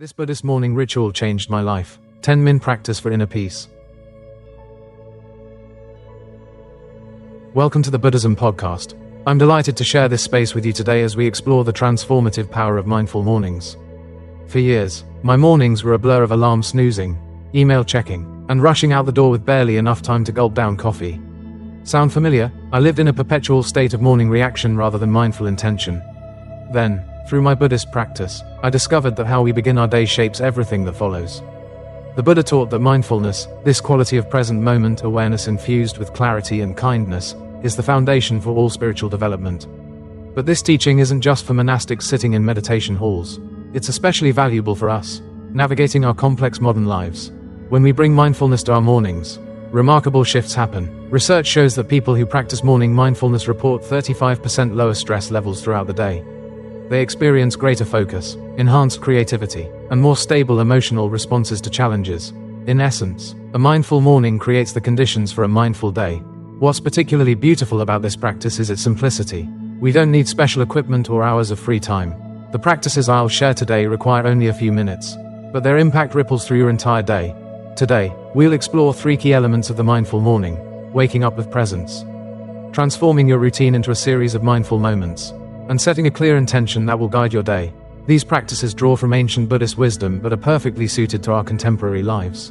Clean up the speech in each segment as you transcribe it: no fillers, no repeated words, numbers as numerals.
This Buddhist morning ritual changed my life. 10-min practice for inner peace. Welcome to the Buddhism podcast. I'm delighted to share this space with you today as we explore the transformative power of mindful mornings. For years, my mornings were a blur of alarm snoozing, email checking, and rushing out the door with barely enough time to gulp down coffee. Sound familiar? I lived in a perpetual state of morning reaction rather than mindful intention. Then, through my Buddhist practice, I discovered that how we begin our day shapes everything that follows. The Buddha taught that mindfulness, this quality of present moment awareness infused with clarity and kindness, is the foundation for all spiritual development. But this teaching isn't just for monastics sitting in meditation halls. It's especially valuable for us, navigating our complex modern lives. When we bring mindfulness to our mornings, remarkable shifts happen. Research shows that people who practice morning mindfulness report 35% lower stress levels throughout the day. They experience greater focus, enhanced creativity, and more stable emotional responses to challenges. In essence, a mindful morning creates the conditions for a mindful day. What's particularly beautiful about this practice is its simplicity. We don't need special equipment or hours of free time. The practices I'll share today require only a few minutes, but their impact ripples through your entire day. Today, we'll explore 3 key elements of the mindful morning: waking up with presence, transforming your routine into a series of mindful moments, and setting a clear intention that will guide your day. These practices draw from ancient Buddhist wisdom but are perfectly suited to our contemporary lives.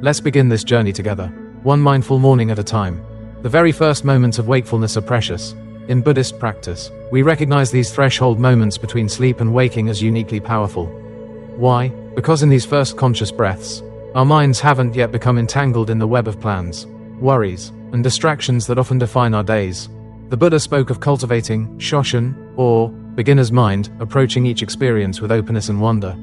Let's begin this journey together, one mindful morning at a time. The very first moments of wakefulness are precious. In Buddhist practice, we recognize these threshold moments between sleep and waking as uniquely powerful. Why? Because in these first conscious breaths, our minds haven't yet become entangled in the web of plans, worries, and distractions that often define our days. The Buddha spoke of cultivating shoshin, or beginner's mind, approaching each experience with openness and wonder.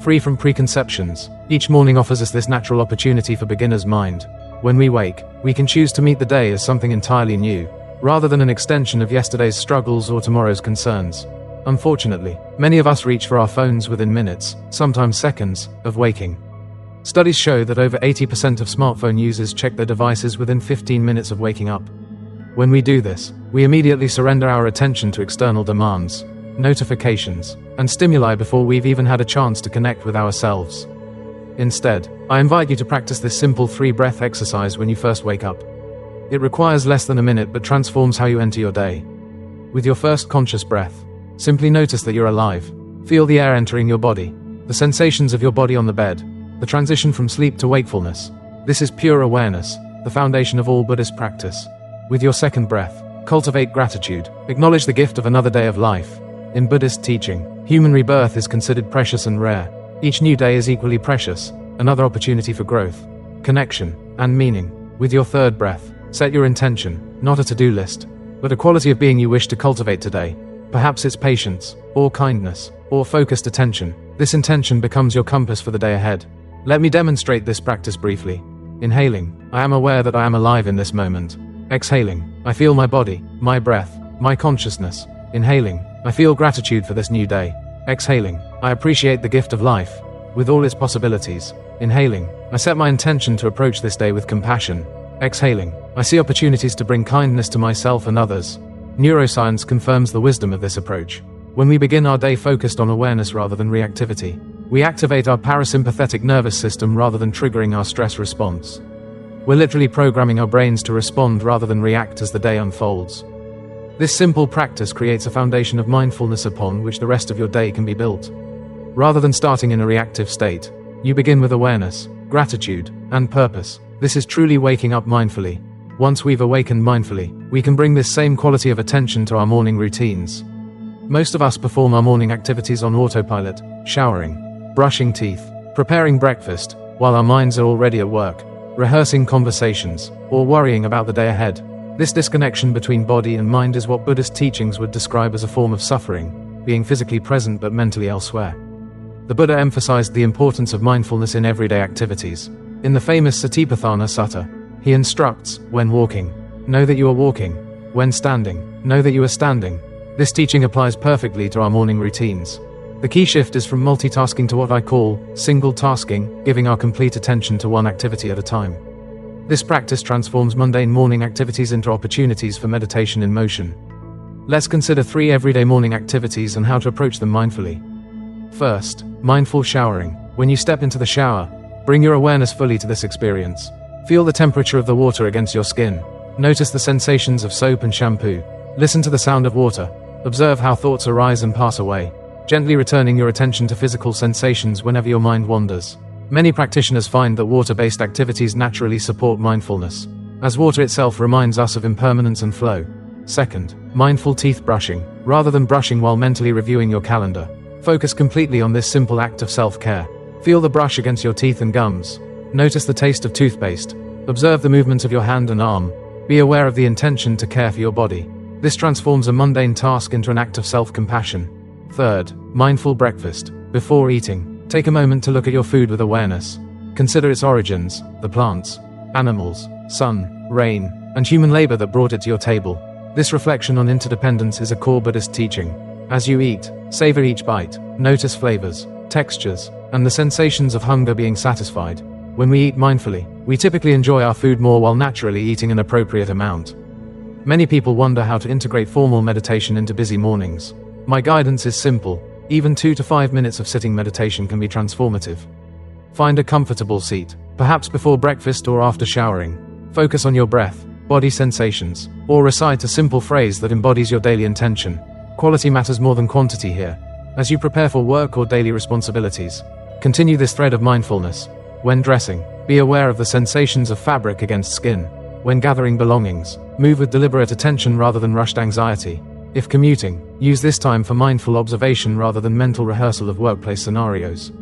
Free from preconceptions, each morning offers us this natural opportunity for beginner's mind. When we wake, we can choose to meet the day as something entirely new, rather than an extension of yesterday's struggles or tomorrow's concerns. Unfortunately, many of us reach for our phones within minutes, sometimes seconds, of waking. Studies show that over 80% of smartphone users check their devices within 15 minutes of waking up. When we do this, we immediately surrender our attention to external demands, notifications, and stimuli before we've even had a chance to connect with ourselves. Instead, I invite you to practice this simple 3-breath exercise when you first wake up. It requires less than a minute but transforms how you enter your day. With your first conscious breath, simply notice that you're alive. Feel the air entering your body, the sensations of your body on the bed, the transition from sleep to wakefulness. This is pure awareness, the foundation of all Buddhist practice. With your second breath, cultivate gratitude. Acknowledge the gift of another day of life. In Buddhist teaching, human rebirth is considered precious and rare. Each new day is equally precious, another opportunity for growth, connection, and meaning. With your third breath, set your intention, not a to-do list, but a quality of being you wish to cultivate today. Perhaps it's patience, or kindness, or focused attention. This intention becomes your compass for the day ahead. Let me demonstrate this practice briefly. Inhaling, I am aware that I am alive in this moment. Exhaling, I feel my body, my breath, my consciousness. Inhaling, I feel gratitude for this new day. Exhaling, I appreciate the gift of life, with all its possibilities. Inhaling, I set my intention to approach this day with compassion. Exhaling, I see opportunities to bring kindness to myself and others. Neuroscience confirms the wisdom of this approach. When we begin our day focused on awareness rather than reactivity, we activate our parasympathetic nervous system rather than triggering our stress response. We're literally programming our brains to respond rather than react as the day unfolds. This simple practice creates a foundation of mindfulness upon which the rest of your day can be built. Rather than starting in a reactive state, you begin with awareness, gratitude, and purpose. This is truly waking up mindfully. Once we've awakened mindfully, we can bring this same quality of attention to our morning routines. Most of us perform our morning activities on autopilot, showering, brushing teeth, preparing breakfast, while our minds are already at work, rehearsing conversations, or worrying about the day ahead. This disconnection between body and mind is what Buddhist teachings would describe as a form of suffering, being physically present but mentally elsewhere. The Buddha emphasized the importance of mindfulness in everyday activities. In the famous Satipatthana Sutta, he instructs, when walking, know that you are walking. When standing, know that you are standing. This teaching applies perfectly to our morning routines. The key shift is from multitasking to what I call single tasking, giving our complete attention to one activity at a time. This practice transforms mundane morning activities into opportunities for meditation in motion. Let's consider 3 everyday morning activities and how to approach them mindfully. First, mindful showering. When you step into the shower, bring your awareness fully to this experience. Feel the temperature of the water against your skin. Notice the sensations of soap and shampoo. Listen to the sound of water. Observe how thoughts arise and pass away, gently returning your attention to physical sensations whenever your mind wanders. Many practitioners find that water-based activities naturally support mindfulness, as water itself reminds us of impermanence and flow. Second, mindful teeth brushing. Rather than brushing while mentally reviewing your calendar, focus completely on this simple act of self-care. Feel the brush against your teeth and gums. Notice the taste of toothpaste. Observe the movement of your hand and arm. Be aware of the intention to care for your body. This transforms a mundane task into an act of self-compassion. Third, mindful breakfast. Before eating, take a moment to look at your food with awareness. Consider its origins, the plants, animals, sun, rain, and human labor that brought it to your table. This reflection on interdependence is a core Buddhist teaching. As you eat, savor each bite, notice flavors, textures, and the sensations of hunger being satisfied. When we eat mindfully, we typically enjoy our food more while naturally eating an appropriate amount. Many people wonder how to integrate formal meditation into busy mornings. My guidance is simple. Even 2 to 5 minutes of sitting meditation can be transformative. Find a comfortable seat, perhaps before breakfast or after showering. Focus on your breath, body sensations, or recite a simple phrase that embodies your daily intention. Quality matters more than quantity here. As you prepare for work or daily responsibilities, continue this thread of mindfulness. When dressing, be aware of the sensations of fabric against skin. When gathering belongings, move with deliberate attention rather than rushed anxiety. If commuting, use this time for mindful observation rather than mental rehearsal of workplace scenarios.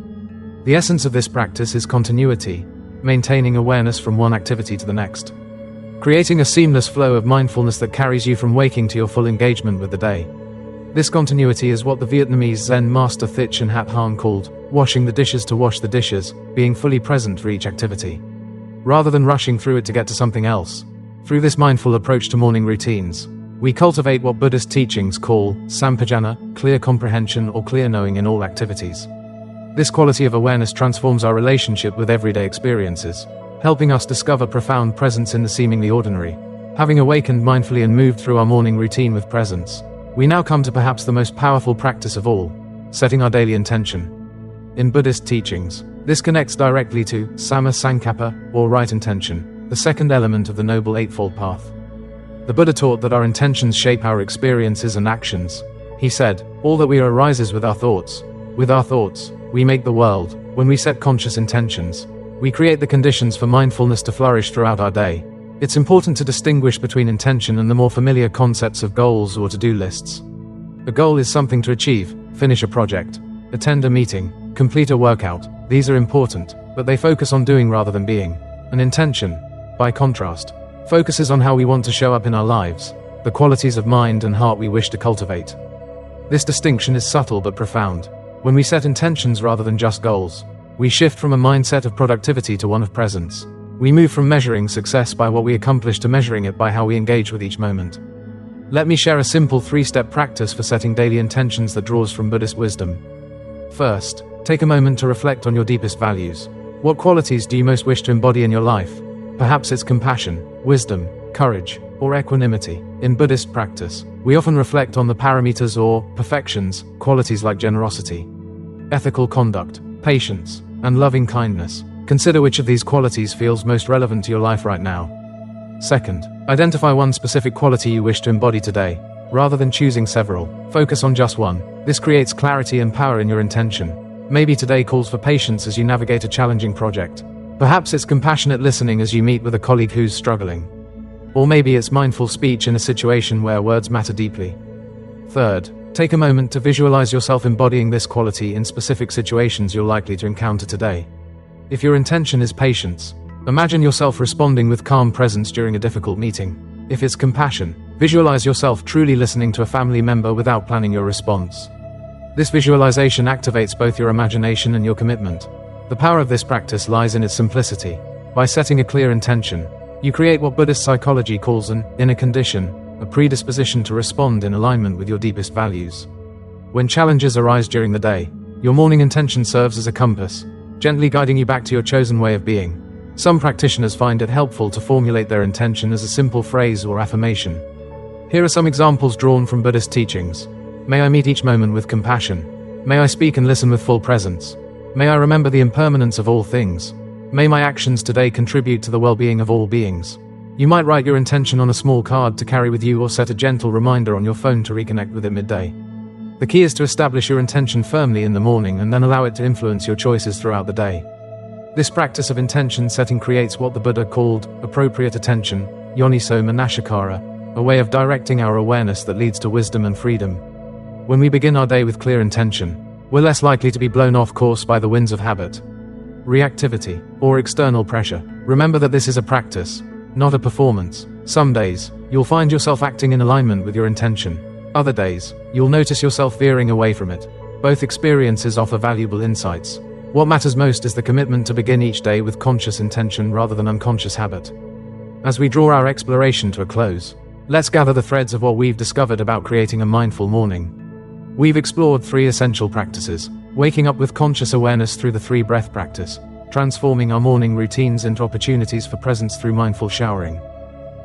The essence of this practice is continuity, maintaining awareness from one activity to the next, creating a seamless flow of mindfulness that carries you from waking to your full engagement with the day. This continuity is what the Vietnamese Zen master Thich Nhat Hanh called washing the dishes to wash the dishes, being fully present for each activity, rather than rushing through it to get to something else. Through this mindful approach to morning routines, we cultivate what Buddhist teachings call sampajana, clear comprehension or clear knowing in all activities. This quality of awareness transforms our relationship with everyday experiences, helping us discover profound presence in the seemingly ordinary. Having awakened mindfully and moved through our morning routine with presence, we now come to perhaps the most powerful practice of all, setting our daily intention. In Buddhist teachings, this connects directly to Samma Sankappa, or right intention, the second element of the Noble Eightfold Path. The Buddha taught that our intentions shape our experiences and actions. He said, all that we are arises with our thoughts. With our thoughts, we make the world. When we set conscious intentions, we create the conditions for mindfulness to flourish throughout our day. It's important to distinguish between intention and the more familiar concepts of goals or to-do lists. A goal is something to achieve, finish a project, attend a meeting, complete a workout. These are important, but they focus on doing rather than being. An intention, by contrast, focuses on how we want to show up in our lives, the qualities of mind and heart we wish to cultivate. This distinction is subtle but profound. When we set intentions rather than just goals, we shift from a mindset of productivity to one of presence. We move from measuring success by what we accomplish to measuring it by how we engage with each moment. Let me share a simple 3-step practice for setting daily intentions that draws from Buddhist wisdom. First, take a moment to reflect on your deepest values. What qualities do you most wish to embody in your life? Perhaps it's compassion, wisdom, courage, or equanimity. In Buddhist practice, we often reflect on the paramitas or perfections, qualities like generosity, ethical conduct, patience, and loving kindness. Consider which of these qualities feels most relevant to your life right now. Second, identify one specific quality you wish to embody today. Rather than choosing several, focus on just one. This creates clarity and power in your intention. Maybe today calls for patience as you navigate a challenging project. Perhaps it's compassionate listening as you meet with a colleague who's struggling. Or maybe it's mindful speech in a situation where words matter deeply. Third, take a moment to visualize yourself embodying this quality in specific situations you're likely to encounter today. If your intention is patience, imagine yourself responding with calm presence during a difficult meeting. If it's compassion, visualize yourself truly listening to a family member without planning your response. This visualization activates both your imagination and your commitment. The power of this practice lies in its simplicity. By setting a clear intention, you create what Buddhist psychology calls an inner condition, a predisposition to respond in alignment with your deepest values. When challenges arise during the day, your morning intention serves as a compass, gently guiding you back to your chosen way of being. Some practitioners find it helpful to formulate their intention as a simple phrase or affirmation. Here are some examples drawn from Buddhist teachings. May I meet each moment with compassion. May I speak and listen with full presence. May I remember the impermanence of all things. May my actions today contribute to the well-being of all beings. You might write your intention on a small card to carry with you or set a gentle reminder on your phone to reconnect with it midday. The key is to establish your intention firmly in the morning and then allow it to influence your choices throughout the day. This practice of intention setting creates what the Buddha called appropriate attention, yoniso manasakara, a way of directing our awareness that leads to wisdom and freedom. When we begin our day with clear intention, we're less likely to be blown off course by the winds of habit, reactivity, or external pressure. Remember that this is a practice, not a performance. Some days, you'll find yourself acting in alignment with your intention. Other days, you'll notice yourself veering away from it. Both experiences offer valuable insights. What matters most is the commitment to begin each day with conscious intention rather than unconscious habit. As we draw our exploration to a close, let's gather the threads of what we've discovered about creating a mindful morning. We've explored 3 essential practices: waking up with conscious awareness through the 3-breath practice, transforming our morning routines into opportunities for presence through mindful showering,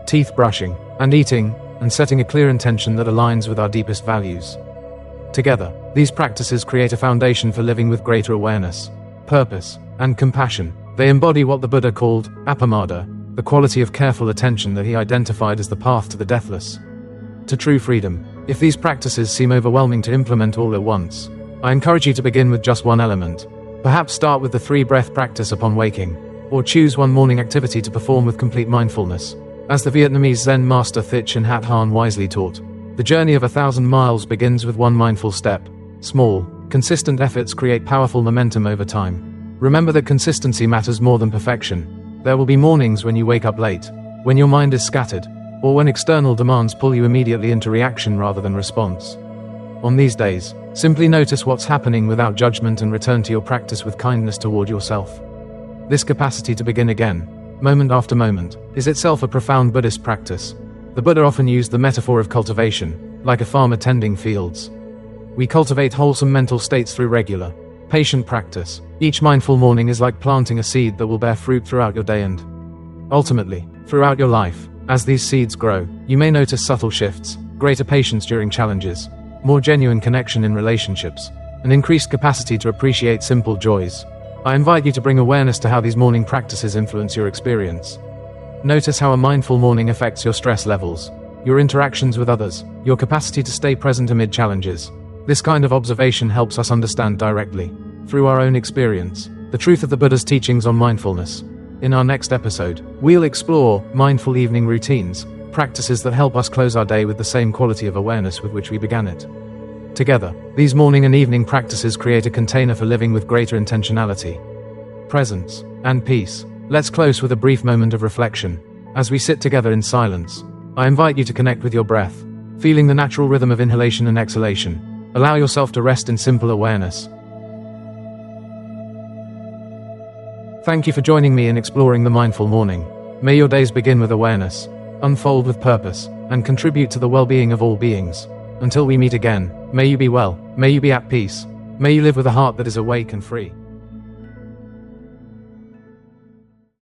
teeth brushing and eating, and setting a clear intention that aligns with our deepest values. Together, these practices create a foundation for living with greater awareness, purpose, and compassion. They embody what the Buddha called appamada, the quality of careful attention that he identified as the path to the deathless, to true freedom. If these practices seem overwhelming to implement all at once, I encourage you to begin with just one element. Perhaps start with the 3-breath practice upon waking, or choose one morning activity to perform with complete mindfulness. As the Vietnamese Zen master Thich Nhat Hanh wisely taught, the journey of 1,000 miles begins with one mindful step. Small, consistent efforts create powerful momentum over time. Remember that consistency matters more than perfection. There will be mornings when you wake up late, when your mind is scattered, or when external demands pull you immediately into reaction rather than response. On these days, simply notice what's happening without judgment and return to your practice with kindness toward yourself. This capacity to begin again, moment after moment, is itself a profound Buddhist practice. The Buddha often used the metaphor of cultivation, like a farmer tending fields. We cultivate wholesome mental states through regular, patient practice. Each mindful morning is like planting a seed that will bear fruit throughout your day and, ultimately, throughout your life. As these seeds grow, you may notice subtle shifts, greater patience during challenges, more genuine connection in relationships, and increased capacity to appreciate simple joys. I invite you to bring awareness to how these morning practices influence your experience. Notice how a mindful morning affects your stress levels, your interactions with others, your capacity to stay present amid challenges. This kind of observation helps us understand directly, through our own experience, the truth of the Buddha's teachings on mindfulness. In our next episode, we'll explore mindful evening routines, practices that help us close our day with the same quality of awareness with which we began it. Together, these morning and evening practices create a container for living with greater intentionality, presence, and peace. Let's close with a brief moment of reflection. As we sit together in silence, I invite you to connect with your breath, feeling the natural rhythm of inhalation and exhalation. Allow yourself to rest in simple awareness. Thank you for joining me in exploring the mindful morning. May your days begin with awareness, unfold with purpose, and contribute to the well-being of all beings. Until we meet again, may you be well, may you be at peace, may you live with a heart that is awake and free.